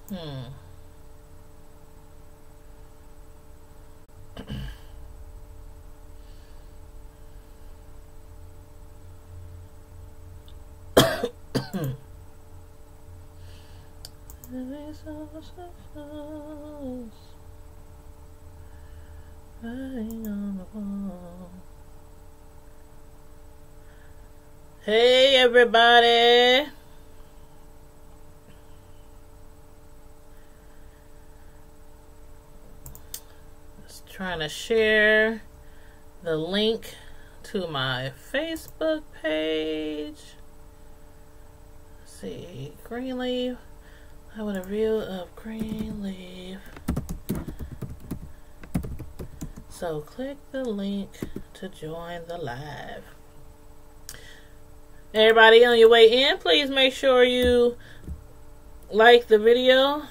Hmm. Hey everybody. Just trying to share the link to my Facebook page. Let's see, Greenleaf. I have a review of Greenleaf. So click the link to join the live. Everybody on your way in, please make sure you like the video.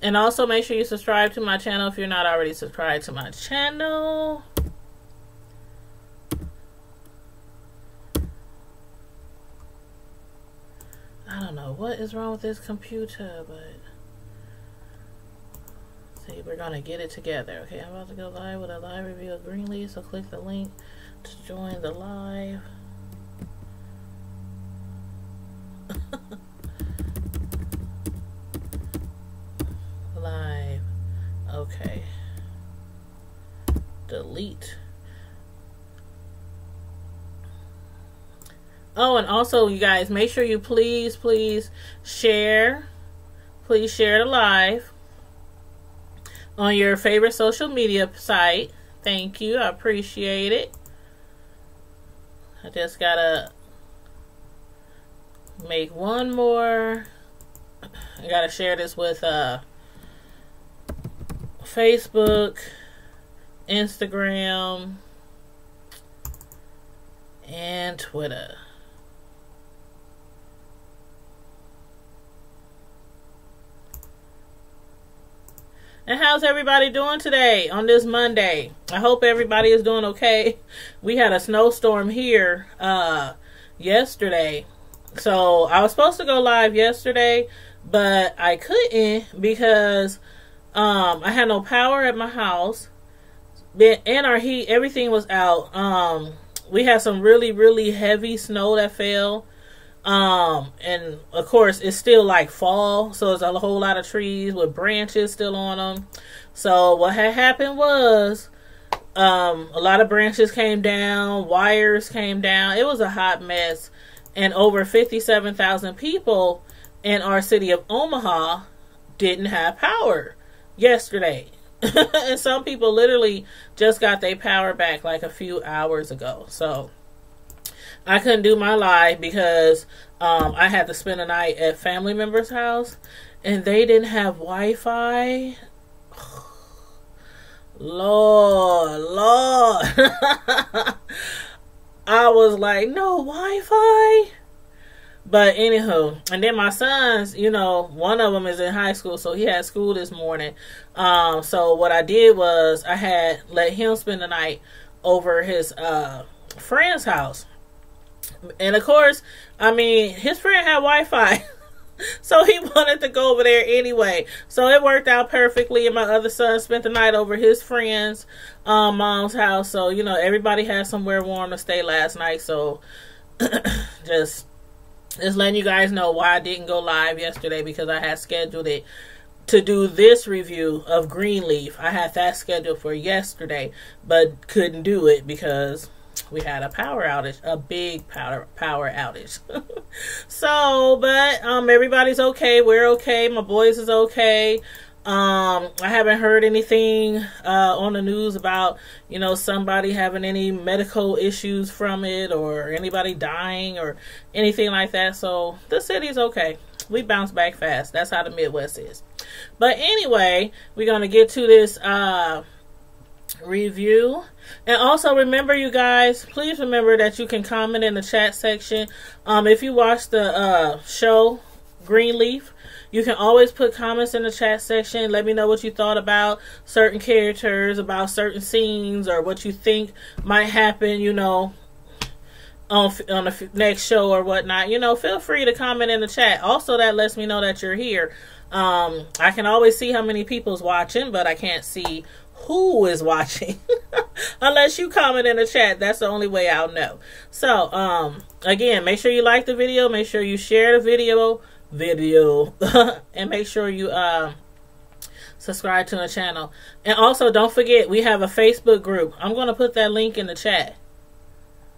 And also make sure you subscribe to my channel if you're not already subscribed to my channel. I don't know what is wrong with this computer, but see, we're gonna get it together. Okay, I'm about to go live with a live review of Greenleaf, so click the link to join the live. Live. Okay. Delete. Oh, and also, you guys, make sure you please share. Please share the live on your favorite social media site. Thank you. I appreciate it. I just gotta make one more. I gotta share this with Facebook, Instagram, and Twitter. And how's everybody doing today on this Monday? I hope everybody is doing okay. We had a snowstorm here yesterday. So I was supposed to go live yesterday, but I couldn't because I had no power at my house. And our heat, everything was out. We had some really heavy snow that fell. And of course it's still like fall, so it's a whole lot of trees with branches still on them. So what had happened was a lot of branches came down, wires came down. It was a hot mess, and over 57,000 people in our city of Omaha didn't have power yesterday. And some people literally just got their power back like a few hours ago. So I couldn't do my live because I had to spend the night at family members' house, and they didn't have Wi-Fi. Lord. I was like, no Wi-Fi? But anywho, and then my sons, you know, one of them is in high school, so he had school this morning. So what I did was I had let him spend the night over his friend's house. And of course, I mean, his friend had Wi-Fi, so he wanted to go over there anyway. So it worked out perfectly, and my other son spent the night over his friend's mom's house. So, you know, everybody had somewhere warm to stay last night. So just letting you guys know why I didn't go live yesterday, because I had scheduled it to do this review of Greenleaf. I had that scheduled for yesterday, but couldn't do it because we had a power outage, a big power outage. So, but everybody's okay. We're okay. My boys is okay. I haven't heard anything on the news about, you know, somebody having any medical issues from it or anybody dying or anything like that. So the city's okay. We bounce back fast. That's how the Midwest is. But anyway, we're going to get to this review. And also remember, you guys, please remember that you can comment in the chat section. If you watch the show Greenleaf, you can always put comments in the chat section. Let me know what you thought about certain characters, about certain scenes, or what you think might happen, you know, on the next show or whatnot, you know, feel free to comment in the chat. Also, that lets me know that you're here. I can always see how many people's watching, but I can't see who is watching unless you comment in the chat. That's the only way I'll know. So, again, make sure you like the video, make sure you share the video, and make sure you, subscribe to the channel. And also, don't forget, we have a Facebook group. I'm going to put that link in the chat.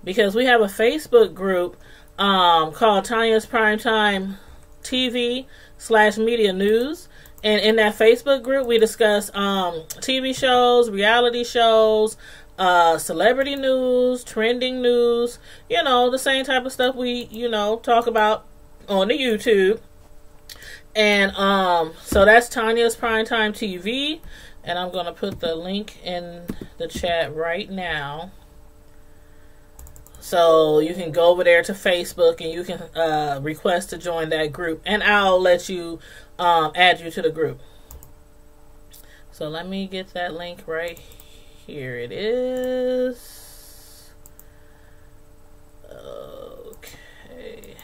Because we have a Facebook group called Tanya's Primetime TV /media news. And in that Facebook group, we discuss TV shows, reality shows, celebrity news, trending news. You know, the same type of stuff we, you know, talk about on the YouTube. And so that's Tanya's Primetime TV. And I'm going to put the link in the chat right now. So you can go over there to Facebook and you can request to join that group. And I'll let you add you to the group. So let me get that link right here. It is. Okay.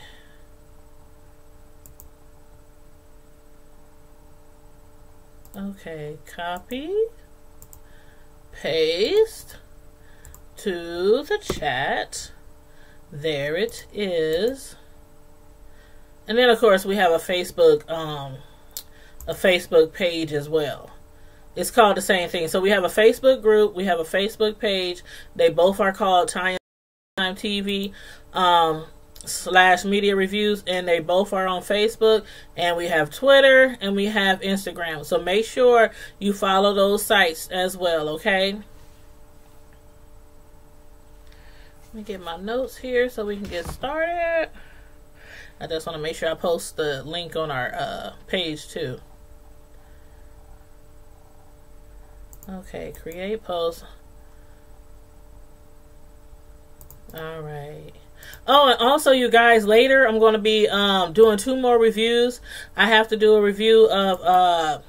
Okay, copy. Paste. To the chat. There it is. And then of course we have a Facebook page as well. It's called the same thing. So we have a Facebook group, we have a Facebook page. They both are called Time TV /media reviews, and they both are on Facebook. And we have Twitter and we have Instagram. So make sure you follow those sites as well, okay? Let me get my notes here so we can get started. I just want to make sure I post the link on our page too. Okay, create post. Alright. Oh, and also you guys, later I'm going to be doing 2 more reviews. I have to do a review of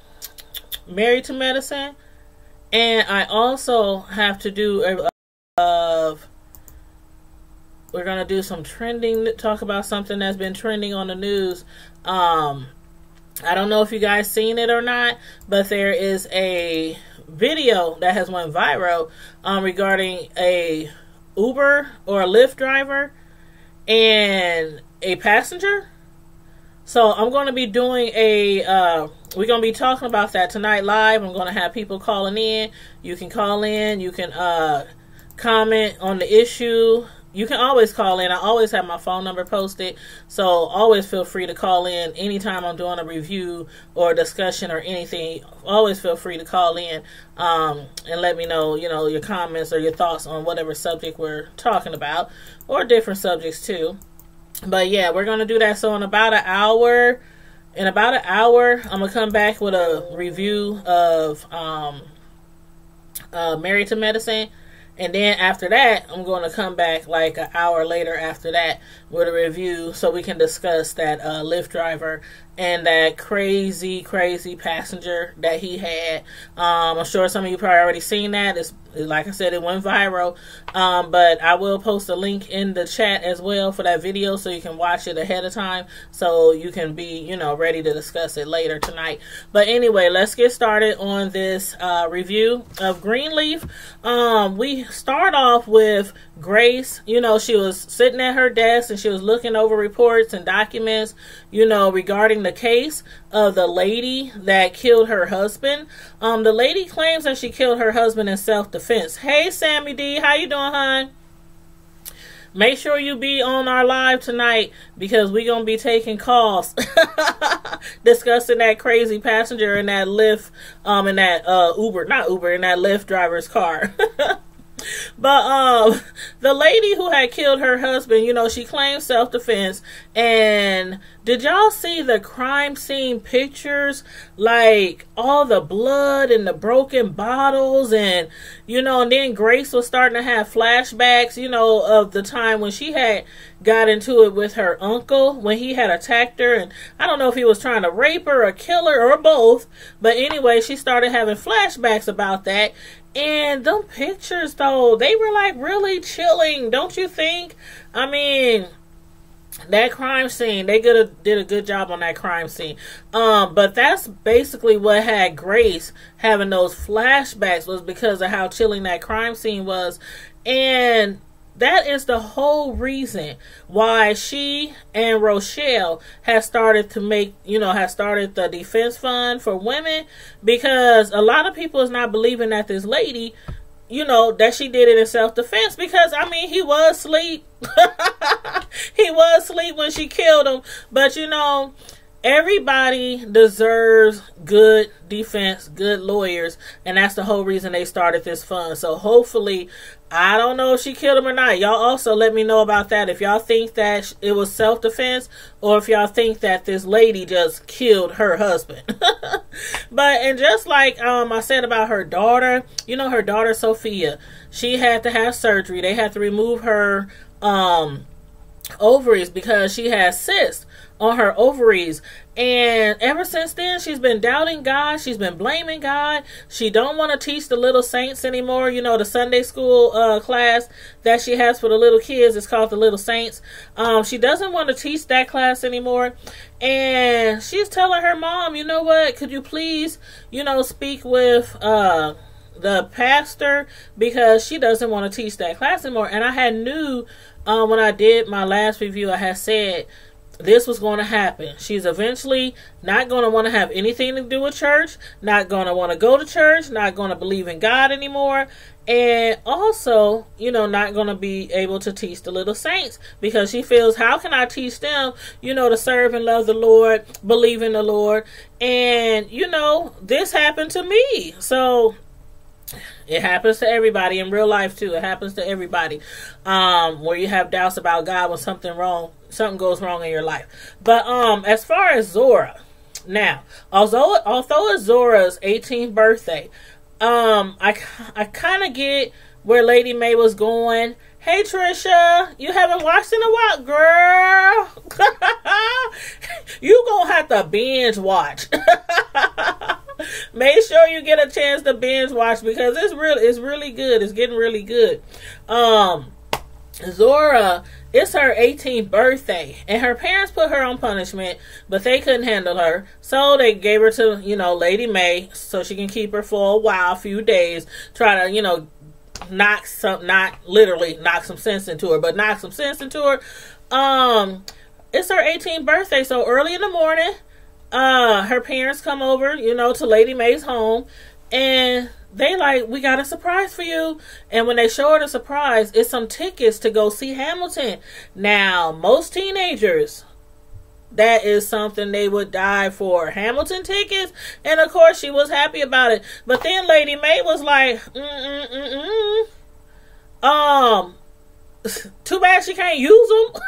Married to Medicine. And I also have to do we're going to do some trending, talk about something that's been trending on the news. I don't know if you guys seen it or not, but there is a video that has went viral regarding a Uber or a Lyft driver and a passenger. So I'm going to be doing we're going to be talking about that tonight live. I'm going to have people calling in. You can call in. You can comment on the issue. You can always call in. I always have my phone number posted. So always feel free to call in anytime I'm doing a review or a discussion or anything. Always feel free to call in and let me know, you know, your comments or your thoughts on whatever subject we're talking about, or different subjects too. But yeah, we're going to do that. So in about an hour, I'm going to come back with a review of Married to Medicine. And then after that, I'm going to come back like an hour later after that with a review so we can discuss that Lyft driver and that crazy passenger that he had. I'm sure some of you probably already seen that. It's, like I said, it went viral. But I will post a link in the chat as well for that video so you can watch it ahead of time so you can be, you know, ready to discuss it later tonight. But anyway, let's get started on this review of Greenleaf. We start off with Grace. You know, she was sitting at her desk and she was looking over reports and documents, you know, regarding the case of the lady that killed her husband. The lady claims that she killed her husband in self-defense. Hey, Sammy D, how you doing, hon? Make sure you be on our live tonight because we're going to be taking calls discussing that crazy passenger in that Lyft, in that in that Lyft driver's car. But the lady who had killed her husband, you know, she claimed self-defense. And did y'all see the crime scene pictures? Like all the blood and the broken bottles, and you know, and then Grace was starting to have flashbacks, you know, of the time when she had got into it with her uncle when he had attacked her. And I don't know if he was trying to rape her or kill her or both, but anyway, she started having flashbacks about that. And them pictures, though, they were like really chilling, don't you think? I mean, that crime scene, they did a good job on that crime scene. But that's basically what had Grace having those flashbacks, was because of how chilling that crime scene was. And that is the whole reason why she and Rochelle has started to make, has started the defense fund for women, because a lot of people is not believing that this lady, that she did it in self-defense, because, I mean, he was asleep. He was asleep when she killed him. But, everybody deserves good defense, good lawyers, and that's the whole reason they started this fund. So hopefully, I don't know if she killed him or not. Y'all also let me know about that, if y'all think that it was self-defense, or if y'all think that this lady just killed her husband. And just like I said about her daughter, her daughter Sophia, she had to have surgery. They had to remove her ovaries because she has cysts on her ovaries. And ever since then, she's been doubting God. She's been blaming God. She don't want to teach the little saints anymore. The Sunday school class that she has for the little kids is called the Little Saints. She doesn't want to teach that class anymore. And she's telling her mom, you know what, could you please, speak with the pastor, because she doesn't want to teach that class anymore. And I had knew when I did my last review, I had said this was going to happen. She's eventually not going to want to have anything to do with church, not going to want to go to church, not going to believe in God anymore, and also, not going to be able to teach the little saints, because she feels, how can I teach them, to serve and love the Lord, believe in the Lord? And, this happened to me. So it happens to everybody in real life too. It happens to everybody. Where you have doubts about God when something goes wrong in your life. But as far as Zora, now, although it's Zora's 18th birthday, I kind of get where Lady Mae was going. Hey Trisha, you haven't watched in a while, girl. You gonna have to binge watch. Make sure you get a chance to binge watch, because it's really good. It's getting really good. Zora, it's her 18th birthday, and her parents put her on punishment, but they couldn't handle her, so they gave her to, Lady Mae, so she can keep her for a few days, try to, not literally knock some sense into her, but knock some sense into her. It's her 18th birthday, so early in the morning, her parents come over, to Lady Mae's home, and they like, we got a surprise for you. And when they show her the surprise, it's some tickets to go see Hamilton. Now, most teenagers, that is something they would die for. Hamilton tickets. And of course, she was happy about it. But then Lady Mae was like, too bad she can't use them.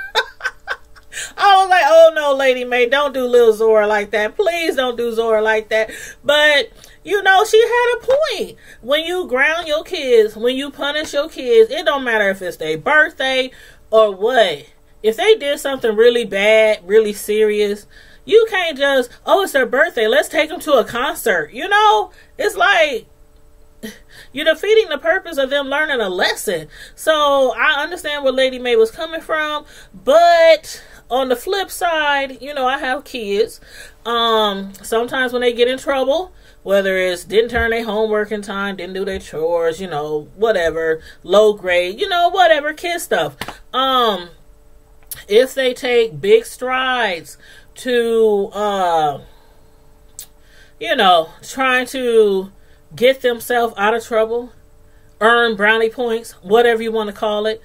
I was like, oh no, Lady Mae, don't do little Zora like that. Please don't do Zora like that. But, she had a point. When you ground your kids, when you punish your kids, it don't matter if it's their birthday or what. If they did something really bad, really serious, you can't just, it's their birthday, let's take them to a concert. It's like, you're defeating the purpose of them learning a lesson. So I understand where Lady Mae was coming from, but on the flip side, I have kids. Sometimes when they get in trouble, whether it's didn't turn their homework in time, didn't do their chores, whatever, low grade, whatever, kid stuff. If they take big strides to, trying to get themselves out of trouble, earn brownie points, whatever you want to call it,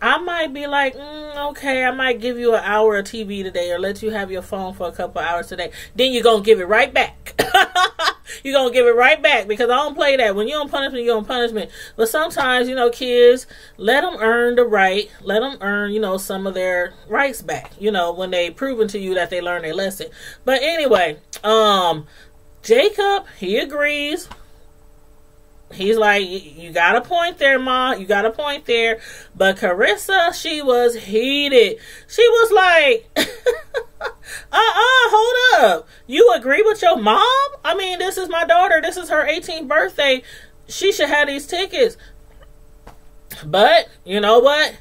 I might be like, okay, I might give you an hour of TV today, or let you have your phone for a couple hours today. Then you're going to give it right back. You're going to give it right back, because I don't play that. When you're on punishment, you're on punishment. But sometimes, kids, let them earn the right. Let them earn, some of their rights back, when they proven to you that they learned their lesson. But anyway, Jacob, he agrees. He's like, you got a point there, Ma. You got a point there. But Carissa, she was heated. She was like, hold up. You agree with your mom? I mean, this is my daughter. This is her 18th birthday. she should have these tickets. But, you know what?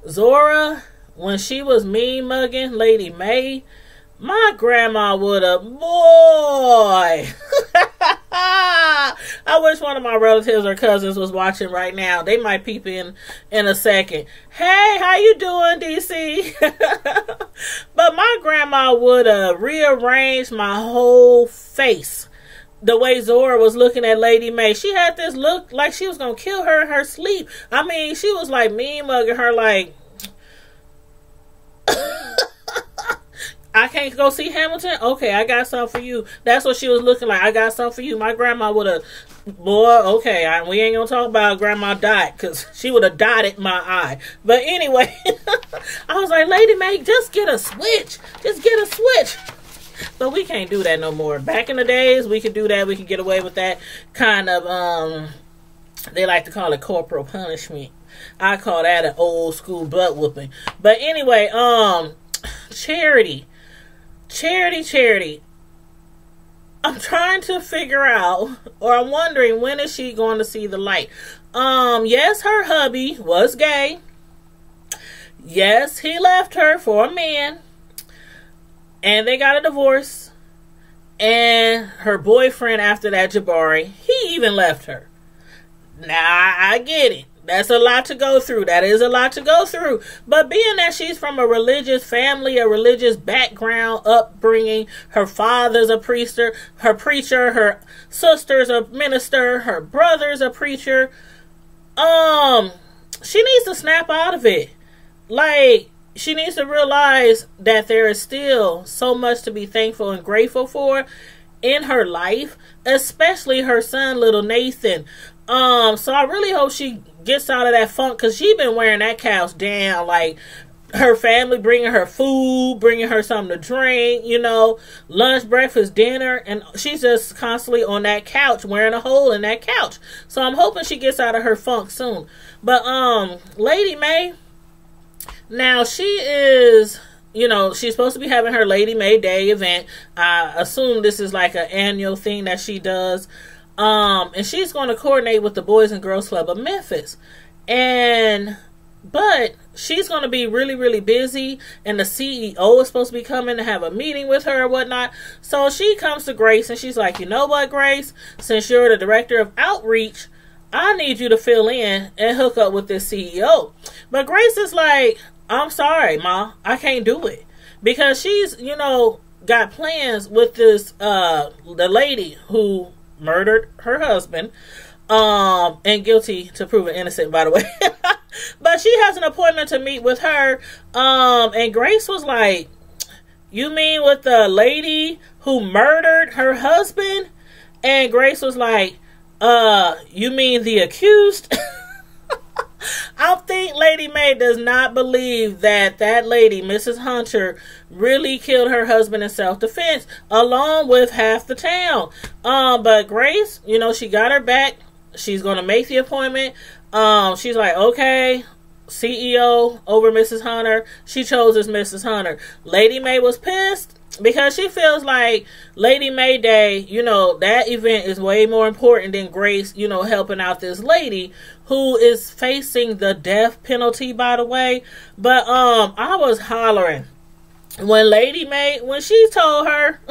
Zora, when she was mean mugging Lady May, my grandma would have, boy. I wish one of my relatives or cousins was watching right now. They might peep in a second. Hey, how you doing, DC? But my grandma would have rearranged my whole face the way Zora was looking at Lady May. She had this look like she was going to kill her in her sleep. I mean, she was like mean mugging her like, I can't go see Hamilton? Okay, I got something for you. That's what she was looking like. I got something for you. My grandma would have, boy, okay, we ain't going to talk about Grandma Dot, because she would have dotted my eye. But anyway, I was like, Lady May, just get a switch. Just get a switch. But we can't do that no more. Back in the days, we could do that. We could get away with that kind of, they like to call it corporal punishment. I call that an old school butt whooping. But anyway, Charity. I'm trying to figure out, or I'm wondering, when is she going to see the light? Yes, her hubby was gay. Yes, he left her for a man. And they got a divorce. And her boyfriend after that, Jabari, he even left her. Now, I get it. That's a lot to go through. That is a lot to go through. But being that she's from a religious family, a religious background, upbringing, her father's a priester, her sister's a minister, her brother's a preacher, she needs to snap out of it. Like, she needs to realize that there is still so much to be thankful and grateful for in her life, especially her son, little Nathan. So I really hope she gets out of that funk, because she been wearing that couch down. Like, her family bringing her food, bringing her something to drink, you know, lunch, breakfast, dinner, and she's just constantly on that couch, wearing a hole in that couch. So I'm hoping she gets out of her funk soon. But Lady May, now she is, you know, she's supposed to be having her Lady May Day event. I assume this is like an annual thing that she does. And she's going to coordinate with the Boys and Girls Club of Memphis. But she's going to be really, really busy. And the CEO is supposed to be coming to have a meeting with her or whatnot. So she comes to Grace and she's like, you know what, Grace? Since you're the director of outreach, I need you to fill in and hook up with this CEO. But Grace is like, I'm sorry, Ma, I can't do it. Because she's, you know, got plans with this, the lady who murdered her husband, and guilty to proven innocent, by the way. But she has an appointment to meet with her, and Grace was like, you mean with the lady who murdered her husband? And Grace was like, you mean the accused? I think Lady May does not believe that that lady, Mrs. Hunter, really killed her husband in self-defense, along with half the town. But Grace, you know, she got her back. She's going to make the appointment. She's like, okay, CEO over Mrs. Hunter. She chose as Mrs. Hunter. Lady May was pissed because she feels like Lady May Day, you know, that event is way more important than Grace, you know, helping out this lady who is facing the death penalty, by the way. But I was hollering when Lady May, when she told her,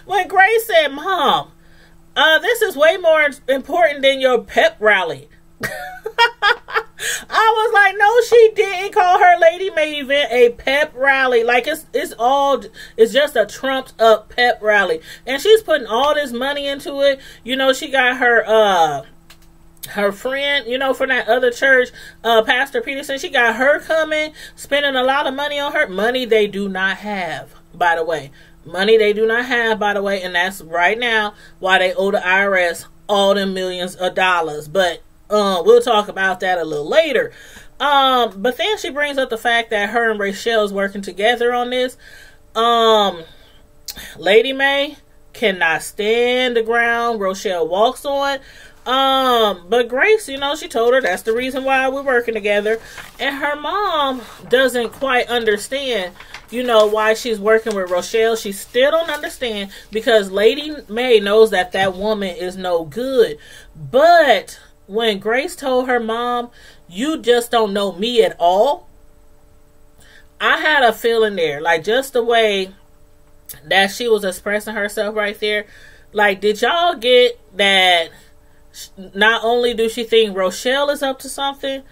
when Grace said, Mom, this is way more important than your pep rally. I was like, no, she didn't call her Lady May event a pep rally. Like, it's just a trumped up pep rally. And she's putting all this money into it. You know, she got her friend, you know, from that other church, Pastor Peterson, she got her coming, spending a lot of money on her. Money they do not have, by the way. Money they do not have, by the way. And that's right now why they owe the IRS all them millions of dollars. But we'll talk about that a little later. But then she brings up the fact that her and Rachel's working together on this. Lady May cannot stand the ground Rochelle walks on. But Grace, you know, she told her that's the reason why we're working together. And her mom doesn't quite understand, you know, why she's working with Rochelle. She still don't understand because Lady May knows that that woman is no good. But when Grace told her mom, you just don't know me at all, I had a feeling there. Like, just the way that she was expressing herself right there. Like, did y'all get that not only do she think Rochelle is up to something,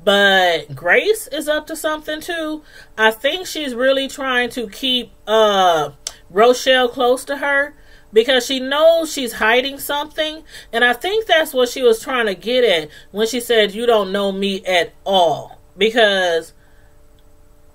but Grace is up to something too? I think she's really trying to keep Rochelle close to her because she knows she's hiding something. And I think that's what she was trying to get at when she said, you don't know me at all. Because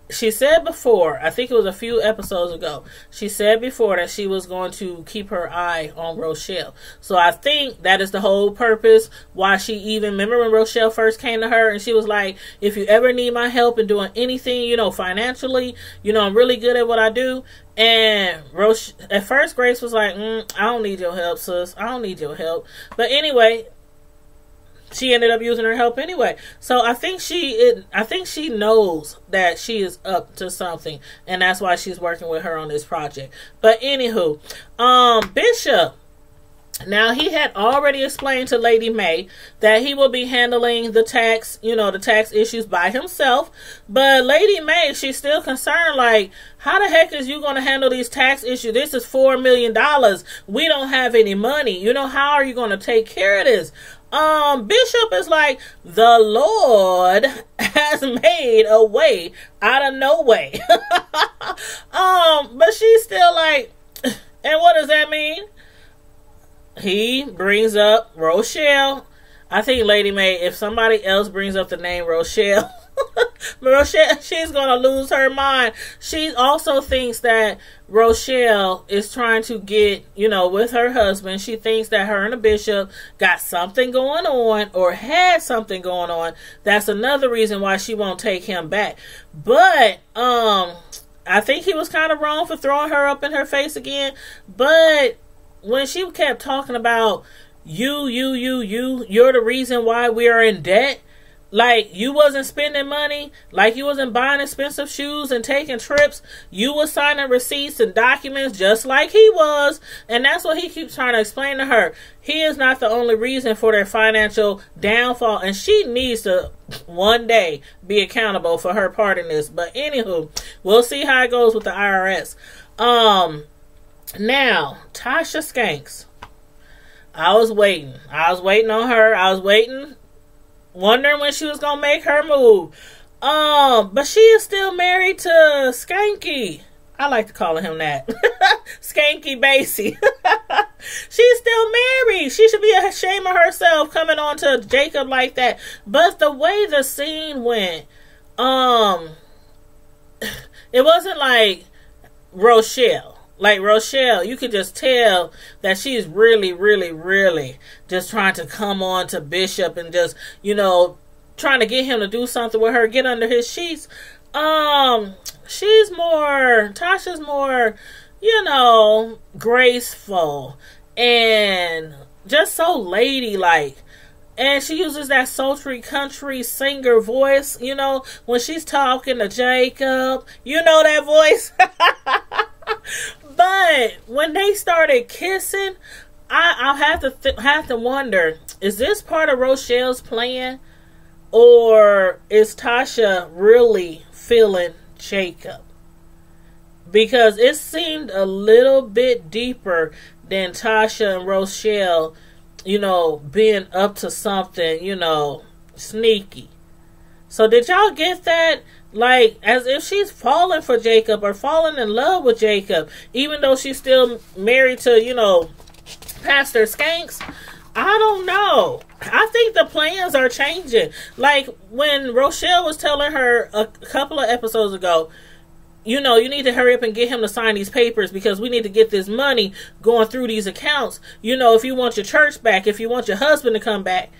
she said before, I think it was a few episodes ago, she said before that she was going to keep her eye on Rochelle. So I think that is the whole purpose why she even, remember when Rochelle first came to her and she was like, if you ever need my help in doing anything, you know, financially, you know, I'm really good at what I do. And at first Grace was like, I don't need your help, sis. I don't need your help. But anyway, she ended up using her help anyway. So I think she knows that she is up to something, and that's why she's working with her on this project. But anywho, Bishop, now he had already explained to Lady May that he will be handling the tax, you know, the tax issues by himself. But Lady May, she's still concerned, like, how the heck is you going to handle these tax issues? This is $4 million. We don't have any money. You know, how are you going to take care of this? Bishop is like, the Lord has made a way out of no way. But she's still like, and what does that mean? He brings up Rochelle. I think Lady May, if somebody else brings up the name Rochelle, Rochelle, she's gonna lose her mind. She also thinks that Rochelle is trying to get, you know, with her husband. She thinks that her and the bishop got something going on or had something going on. That's another reason why she won't take him back. But I think he was kind of wrong for throwing her up in her face again. But when she kept talking about you're the reason why we are in debt. Like, you wasn't spending money, like you wasn't buying expensive shoes and taking trips. You was signing receipts and documents just like he was. And that's what he keeps trying to explain to her. He is not the only reason for their financial downfall. And she needs to one day be accountable for her part in this. But anywho, we'll see how it goes with the IRS. Now, Tasha Skanks. I was waiting on her. I was wondering when she was gonna make her move. But she is still married to Skanky. I like to call him that. Skanky Basie. She's still married. She should be ashamed of herself coming on to Jacob like that. But the way the scene went, it wasn't like Rochelle. Like Rochelle, you could just tell that she's really, really, really just trying to come on to Bishop and just, you know, trying to get him to do something with her, get under his sheets. Tasha's more, you know, graceful and just so ladylike. And she uses that sultry country singer voice, you know, when she's talking to Jacob. You know that voice? But when they started kissing, I'll have to wonder, is this part of Rochelle's plan? Or is Tasha really feeling Jacob? Because it seemed a little bit deeper than Tasha and Rochelle, you know, being up to something, you know, sneaky. So did y'all get that? Like, as if she's falling for Jacob or falling in love with Jacob, even though she's still married to, you know, Pastor Skanks. I don't know. I think the plans are changing. Like, when Rochelle was telling her a couple of episodes ago, you know, you need to hurry up and get him to sign these papers because we need to get this money going through these accounts. You know, if you want your church back, if you want your husband to come back.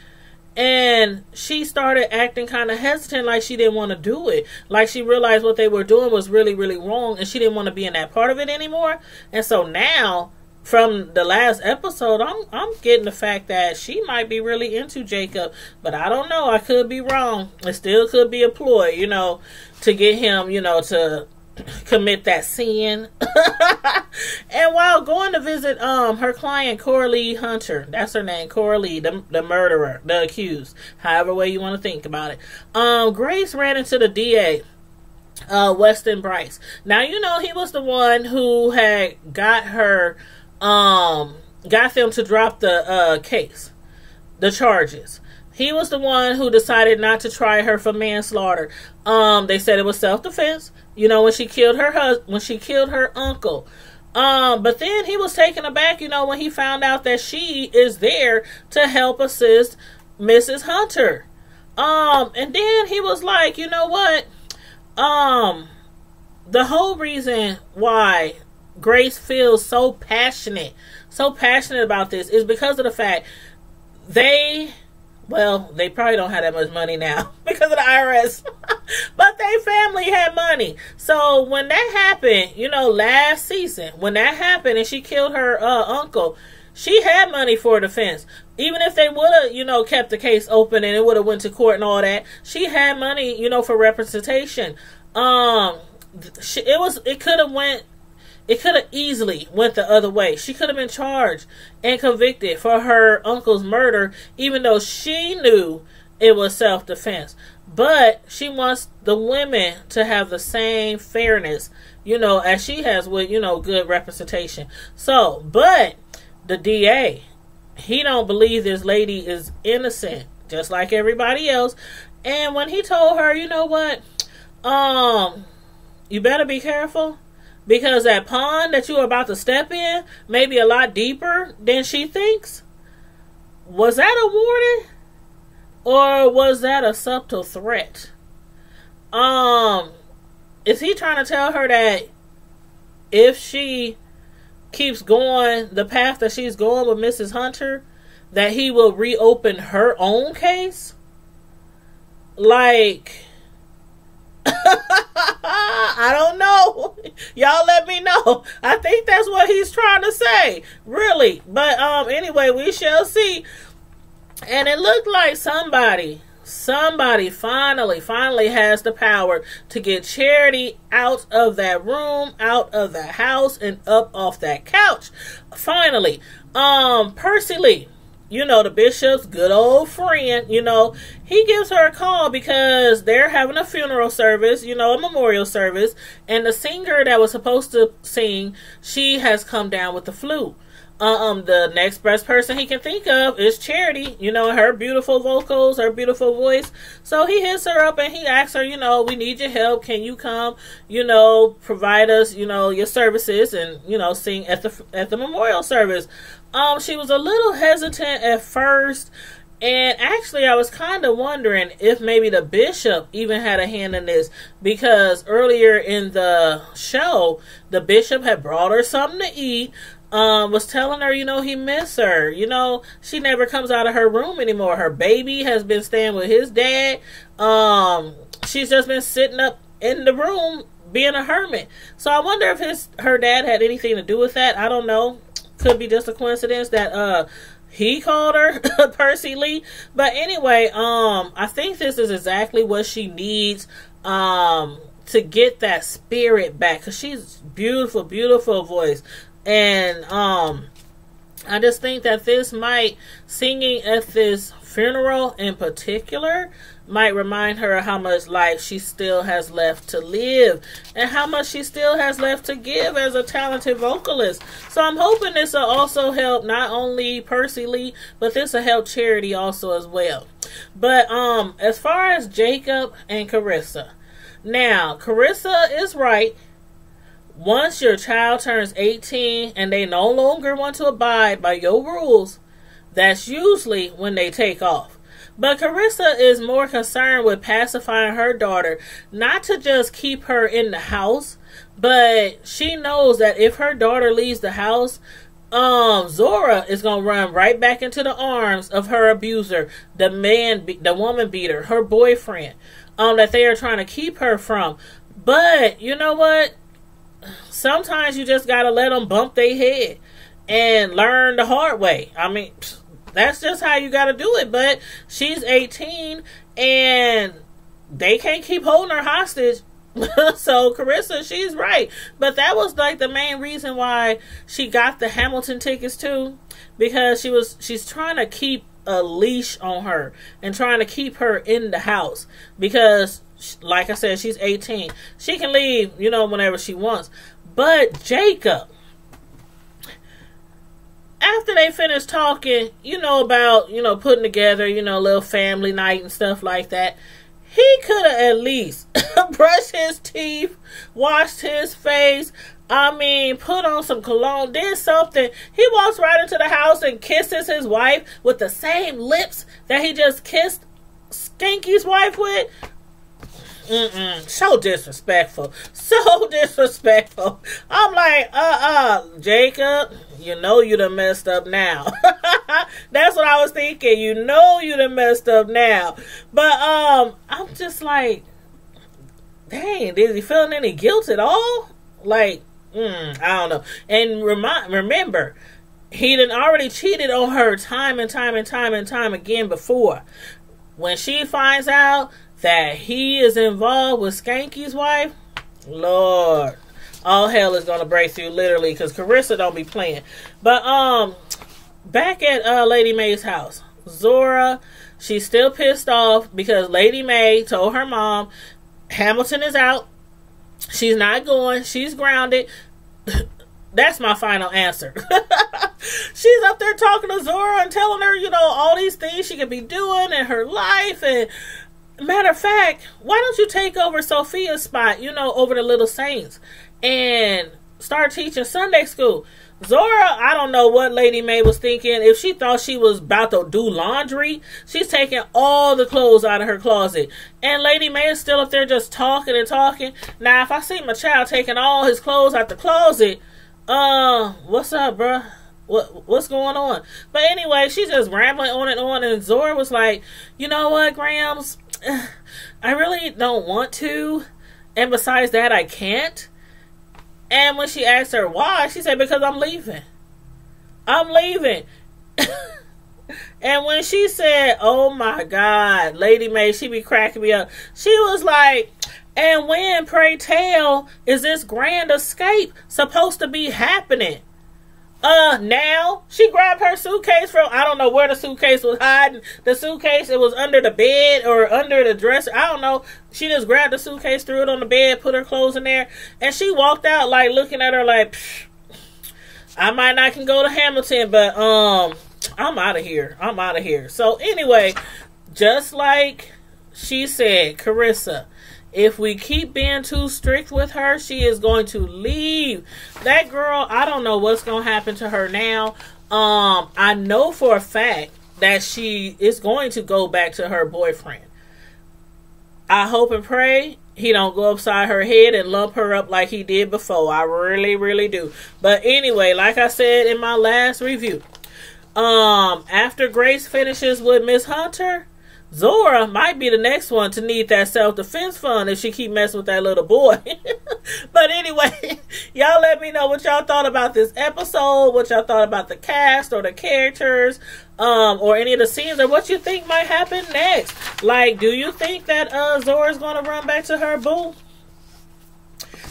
And she started acting kind of hesitant, like she didn't want to do it. Like she realized what they were doing was really, really wrong, and she didn't want to be in that part of it anymore. And so now, from the last episode, I'm getting the fact that she might be really into Jacob, but I don't know. I could be wrong. It still could be a ploy, to get him, to commit that sin. And while going to visit her client Coralie Hunter, that's her name, Coralie, the murderer, the accused, however way you want to think about it, Grace ran into the DA, Weston Bryce. Now he was the one who had got them to drop the case, the charges. He was the one who decided not to try her for manslaughter. They said it was self-defense, when she killed her uncle. But then he was taken aback, when he found out that she is there to help assist Mrs. Hunter. And then he was like, you know what? The whole reason why Grace feels so passionate about this is because of the fact they probably don't have that much money now because of the IRS, but their family had money. So when that happened, last season, when that happened and she killed her uncle, she had money for defense. Even if they would have, kept the case open and it would have went to court and all that, she had money, for representation. It could have easily went the other way. She could have been charged and convicted for her uncle's murder, even though she knew it was self-defense. But she wants the women to have the same fairness, as she has with, good representation. So, but the DA, he don't believe this lady is innocent, just like everybody else. And when he told her, you know what, you better be careful, because that pond that you're about to step in may be a lot deeper than she thinks. Was that a warning? Or was that a subtle threat? Is he trying to tell her that if she keeps going the path that she's going with Mrs. Hunter, that he will reopen her own case? Like, I don't know. Y'all let me know. I think that's what he's trying to say, really. But anyway, we shall see. And it looked like somebody finally has the power to get Charity out of that room, out of that house, and up off that couch. Finally, Percy Lee, the bishop's good old friend, he gives her a call because they're having a funeral service, a memorial service, and the singer that was supposed to sing, she has come down with the flu. The next best person he can think of is Charity, her beautiful vocals, her beautiful voice. So he hits her up and he asks her, we need your help. Can you come, provide us, your services and, sing at the memorial service. She was a little hesitant at first. And actually, I was kind of wondering if maybe the bishop even had a hand in this, because earlier in the show, the bishop had brought her something to eat, was telling her, he missed her. She never comes out of her room anymore. Her baby has been staying with his dad. She's just been sitting up in the room being a hermit. So I wonder if her dad had anything to do with that. I don't know. Could be just a coincidence that he called her Percy Lee. But anyway, I think this is exactly what she needs to get that spirit back, because she's beautiful, beautiful voice. And I just think that singing at this funeral in particular might remind her how much life she still has left to live and how much she still has left to give as a talented vocalist. So I'm hoping this will also help not only Percy Lee, but this will help Charity also as well. But as far as Jacob and Carissa, now Carissa is right. Once your child turns 18 and they no longer want to abide by your rules, that's usually when they take off. But Carissa is more concerned with pacifying her daughter, not to just keep her in the house, but she knows that if her daughter leaves the house, Zora is going to run right back into the arms of her abuser, the woman beater, her boyfriend, that they are trying to keep her from. But you know what? Sometimes you just got to let them bump their head. and learn the hard way. I mean, that's just how you got to do it. But she's 18 and they can't keep holding her hostage. So Carissa, she's right. But that was like the main reason why she got the Hamilton tickets too, because she's trying to keep a leash on her and trying to keep her in the house, because like I said, she's 18. She can leave, whenever she wants. But Jacob, after they finished talking, about, putting together, a little family night and stuff like that, he could have at least brushed his teeth, washed his face, put on some cologne, did something. He walks right into the house and kisses his wife with the same lips that he just kissed Skanky's wife with. So disrespectful. So disrespectful. I'm like, Jacob, you done messed up now. That's what I was thinking. You done messed up now. But I'm just like, dang, is he feeling any guilt at all? Like, I don't know. And remember, he done already cheated on her time and time and time and time again before. When she finds out that he is involved with Skanky's wife, Lord, all hell is gonna break through, literally, because Carissa don't be playing. But back at Lady May's house, Zora, she's still pissed off because Lady May told her mom Hamilton is out. She's not going. She's grounded. That's my final answer. She's up there talking to Zora and telling her, all these things she could be doing in her life. And matter of fact, why don't you take over Sophia's spot, over the Little Saints and start teaching Sunday school? Zora, I don't know what Lady May was thinking. If she thought she was about to do laundry, she's taking all the clothes out of her closet. And Lady May is still up there just talking and talking. Now, if I see my child taking all his clothes out the closet, what's up, bruh? What's going on? But anyway, she's just rambling on, and Zora was like, you know what, Grams? I really don't want to. And besides that, I can't. And when she asked her why, she said, because I'm leaving. I'm leaving. And when she said, oh my God, Lady May, she be cracking me up. She was like, and when, pray tell, is this grand escape supposed to be happening? Now, she grabbed her suitcase from, I don't know where the suitcase was hiding. The suitcase, it was under the bed or under the dresser. I don't know. She just grabbed the suitcase, threw it on the bed, put her clothes in there, and she walked out like looking at her like, I might not can go to Hamilton, but, I'm out of here. I'm out of here. So anyway, just like she said, Carissa, if we keep being too strict with her, she is going to leave. That girl, I don't know what's going to happen to her now. I know for a fact that she is going to go back to her boyfriend. I hope and pray he don't go upside her head and lump her up like he did before. I really, really do. But anyway, like I said in my last review, after Grace finishes with Miss Hunter, Zora might be the next one to need that self-defense fund if she keep messing with that little boy. But anyway, y'all let me know what y'all thought about this episode, what y'all thought about the cast or the characters, or any of the scenes, or what you think might happen next. Like, do you think that Zora's gonna run back to her boo?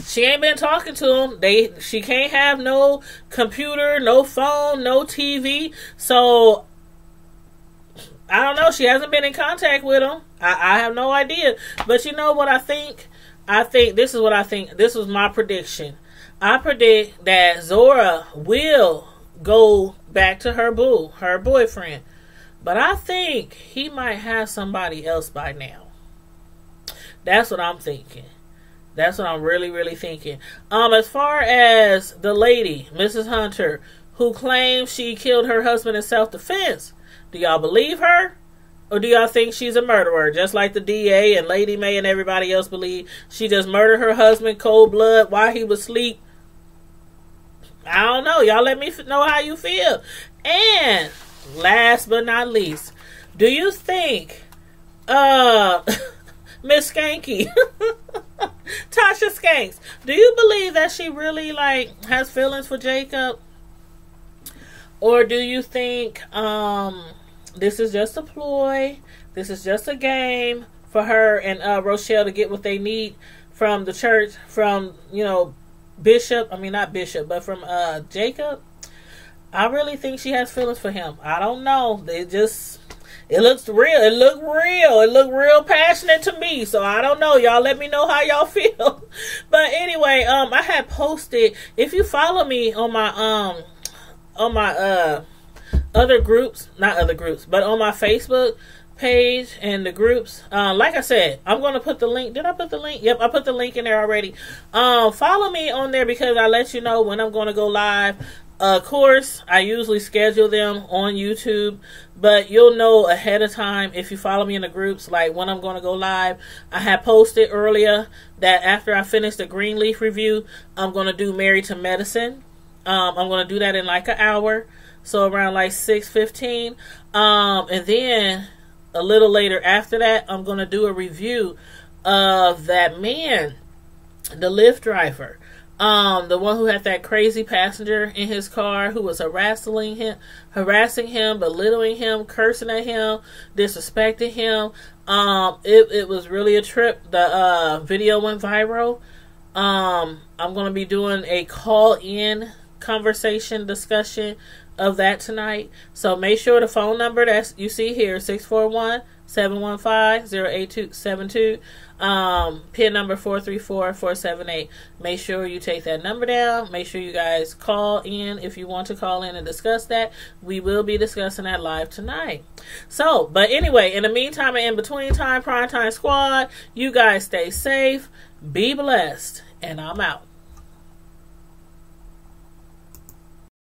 She ain't been talking to him. She can't have no computer, no phone, no TV. So I don't know. She hasn't been in contact with him. I have no idea. But you know what I think? I think this is what I think. This was my prediction. I predict that Zora will go back to her boo, her boyfriend. But I think he might have somebody else by now. That's what I'm thinking. That's what I'm really, really thinking. As far as the lady, Mrs. Hunter, who claims she killed her husband in self-defense, do y'all believe her? Or do y'all think she's a murderer? Just like the DA and Lady May and everybody else believe she just murdered her husband cold blood while he was asleep. I don't know. Y'all let me know how you feel. And last but not least, do you think Miss Skanky, Tasha Skanks, do you believe that she really has feelings for Jacob? Or do you think this is just a ploy? This is just a game for her and Rochelle to get what they need from the church, from, Bishop. I mean, not Bishop, but from Jacob. I really think she has feelings for him. I don't know. It looks real. It looked real. It looked real passionate to me. So I don't know. Y'all let me know how y'all feel. But anyway, I had posted, if you follow me on my other groups, not other groups, but on my Facebook page and the groups, like I said, I'm going to put the link. Did I put the link? Yep, I put the link in there already. Follow me on there because I let you know when I'm going to go live. Of course, I usually schedule them on YouTube, but you'll know ahead of time if you follow me in the groups, like when I'm going to go live. I had posted earlier that after I finish the Greenleaf review, I'm going to do Married to Medicine. I'm going to do that in like an hour, so around like 6:15. And then a little later after that, I'm going to do a review of that man, the Lyft driver. The one who had that crazy passenger in his car who was harassing him, belittling him, cursing at him, disrespecting him. It was really a trip. The video went viral. I'm going to be doing a call-in conversation discussion of that tonight. So make sure the phone number that you see here, 641-715-08272. PIN number 434478. Make sure you take that number down. Make sure you guys call in if you want to call in and discuss that. We will be discussing that live tonight. So, but anyway, in the meantime and in between time, Primetime Squad, you guys stay safe, be blessed, and I'm out.